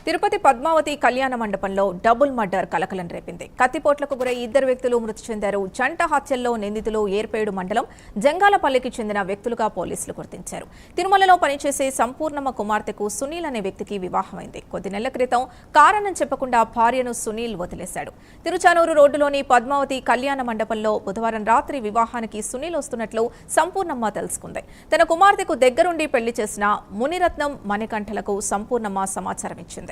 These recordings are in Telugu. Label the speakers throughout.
Speaker 1: తిరుపతి పద్మావతి కళ్యాణ మండపంలో డబుల్ మర్డర్ కలకలం రేపింది. కత్తిపోట్లకు గురై ఇద్దరు వ్యక్తులు మృతి చెందారు. జంట హత్యల్లో నిందితులు ఏర్పేడు మండలం జంగాలపల్లికి చెందిన వ్యక్తులుగా పోలీసులు గుర్తించారు. తిరుమలలో పనిచేసే సంపూర్ణమ్మ కుమార్తెకు సునీల్ అనే వ్యక్తికి వివాహమైంది. కొద్ది నెలల క్రితం కారణం చెప్పకుండా భార్యను సునీల్ వదిలేశాడు. తిరుచానూరు రోడ్డులోని పద్మావతి కళ్యాణ మండపంలో బుధవారం రాత్రి వివాహానికి సునీల్ వస్తున్నట్లు సంపూర్ణమ్మ తెలుసుకుంది. తన కుమార్తెకు దగ్గరుండి పెళ్లి చేసిన మునిరత్నం మణికంఠలకు సంపూర్ణమ్మ సమాచారం ఇచ్చింది.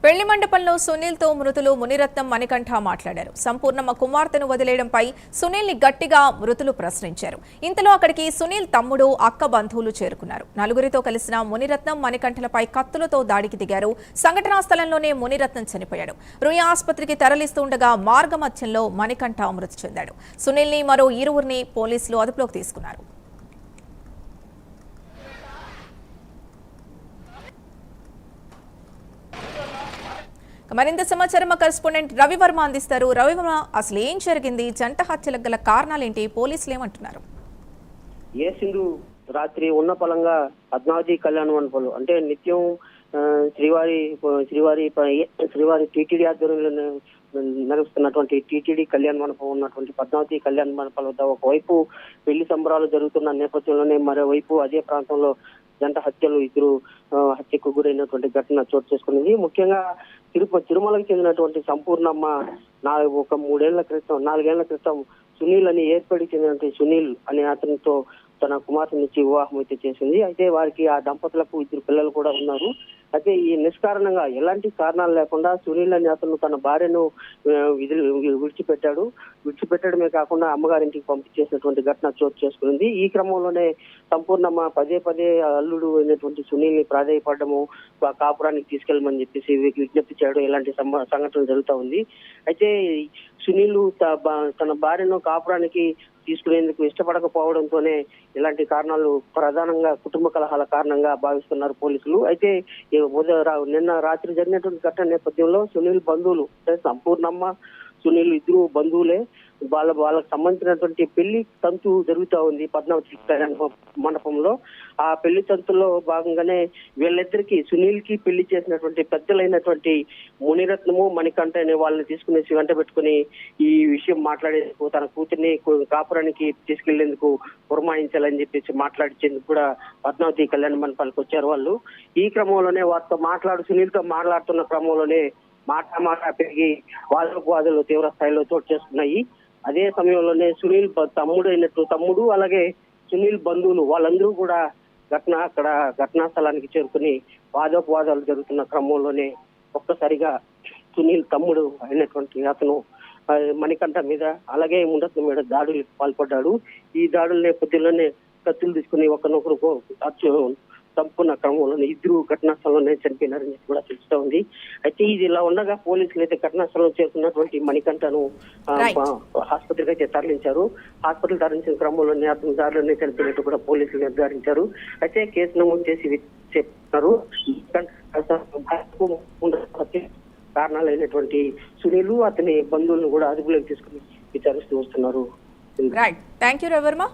Speaker 1: పెళ్లి మండపంలో సునీల్తో మృతులు మునిరత్నం మణికంఠ మాట్లాడారు. సంపూర్ణమ్మ కుమార్తెను వదిలేయడంపై సునీల్ ని గట్టిగా మృతులు ప్రశ్నించారు. ఇంతలో అక్కడికి సునీల్ తమ్ముడు, అక్క బంధువులు చేరుకున్నారు. నలుగురితో కలిసిన మునిరత్నం మణికంఠలపై కత్తులతో దాడికి దిగారు. సంఘటనా స్థలంలోనే మునిరత్నం చనిపోయాడు. రుయా ఆసుపత్రికి తరలిస్తుండగా మార్గమధ్యంలో మణికంఠ మృతి చెందాడు. సునీల్ ని మరో ఇరువురిని పోలీసులు అదుపులోకి తీసుకున్నారు. మరింత సమాచారం మా కరెస్పాండెంట్ రవివర్మ అందిస్తారు. రవివర్మ, అసలు ఏం జరిగింది? జంట హత్యలకు గల కారణాలేంటి? పోలీసులు ఏమంటున్నారు?
Speaker 2: ఏ సింధు రాత్రి ఉన్న పలంగా పద్మావతి కళ్యాణ మండపంలో అంటే నిత్యం శ్రీవారి టీటీడీ ఆధ్వర్యంలో నడుస్తున్నటువంటి టీటీడీ కళ్యాణ మండపం ఉన్నటువంటి పద్మావతి కళ్యాణ మండపం వద్ద ఒకవైపు పెళ్లి సంబరాలు జరుగుతున్న నేపథ్యంలోనే మరోవైపు అదే ప్రాంతంలో జంట హత్యలు ఇద్దరు హత్యకు గురైనటువంటి ఘటన చోటు చేసుకున్నది. ముఖ్యంగా తిరుమలకు చెందినటువంటి సంపూర్ణమ్మ ఒక 4 ఏళ్ల క్రితం సునీల్ అని ఏర్పడి చెందినటువంటి సునీల్ అనే అతనితో తన కుమార్తెనిచ్చి వివాహం అయితే చేసింది. అయితే వారికి ఆ దంపతులకు 2 పిల్లలు కూడా ఉన్నారు. అయితే ఈ నిష్కారణంగా ఎలాంటి కారణాలు లేకుండా సునీల్ అనే అతను తన భార్యను విడిచిపెట్టడమే కాకుండా అమ్మగారింటికి పంపించేసినటువంటి ఘటన చోటు చేసుకుంది. ఈ క్రమంలోనే సంపూర్ణమ్మ పదే అల్లుడు అయినటువంటి సునీల్ ని ప్రాధాయపడము, కాపురానికి తీసుకెళ్ళమని చెప్పేసి విజ్ఞప్తి చేయడం ఇలాంటి సంఘటనలు జరుగుతూ ఉంది. అయితే సునీల్ తన భార్యను కాపురానికి తీసుకునేందుకు ఇష్టపడకపోవడంతోనే ఇలాంటి కారణాలు ప్రధానంగా కుటుంబ కలహాల కారణంగా భావిస్తున్నారు పోలీసులు. అయితే నిన్న రాత్రి జరిగినటువంటి ఘటన నేపథ్యంలో సునీల్ బంధువులు అంటే సంపూర్ణమ్మ సునీల్ ఇద్దరు బంధువులే వాళ్ళకు సంబంధించినటువంటి పెళ్లి తంతు జరుగుతూ ఉంది పద్మావతి మండపంలో. ఆ పెళ్లి తంతులో భాగంగానే వీళ్ళిద్దరికి సునీల్ కి పెళ్లి చేసినటువంటి పెద్దలైనటువంటి మునిరత్నము మణికంఠ అనే వాళ్ళని తీసుకునేసి వెంట పెట్టుకుని ఈ విషయం మాట్లాడేందుకు తన కూతుర్ని కాపురానికి తీసుకెళ్లేందుకు పురమాయించాలని చెప్పేసి మాట్లాడించేందుకు కూడా పద్మావతి కళ్యాణ మండపానికి వచ్చారు వాళ్ళు. ఈ క్రమంలోనే వారితో సునీల్ తో మాట్లాడుతున్న క్రమంలోనే మాట పెరిగి వాదులు తీవ్ర స్థాయిలో చోటు చేసుకున్నాయి. అదే సమయంలోనే సునీల్ తమ్ముడు అలాగే సునీల్ బంధువులు వాళ్ళందరూ కూడా ఘటనా స్థలానికి చేరుకుని వాదోపవాదాలు జరుగుతున్న క్రమంలోనే ఒక్కసారిగా సునీల్ తమ్ముడు అయినటువంటి అతను మణికంఠ మీద అలాగే మునిరత్నం మీద దాడులకు పాల్పడ్డాడు. ఈ దాడుల నేపథ్యంలోనే కత్తులు తీసుకుని ఒకరినొకరు చంపుకున్న క్రమంలో ఇద్దరు ఘటనా స్థలంలోనే చనిపోయినారని కూడా తెలుస్తూ ఉంది. అయితే ఇది ఇలా ఉండగా పోలీసులు అయితే ఘటనా స్థలంలో చేరుకున్నటువంటి మణికంఠను ఆసుపత్రికి అయితే తరలించారు. హాస్పిటల్ తరలించిన క్రమంలోనే అతని దారిలోనే చనిపోయినట్టు కూడా పోలీసులు నిర్ధారించారు. అయితే కేసు నమోదు చేసి చెప్తున్నారు. కారణాలైనటువంటి సునీల్ అతని బంధువులను కూడా అదుపులోకి తీసుకుని విచారిస్తూ వస్తున్నారు.
Speaker 1: Thank you Ravi Varma.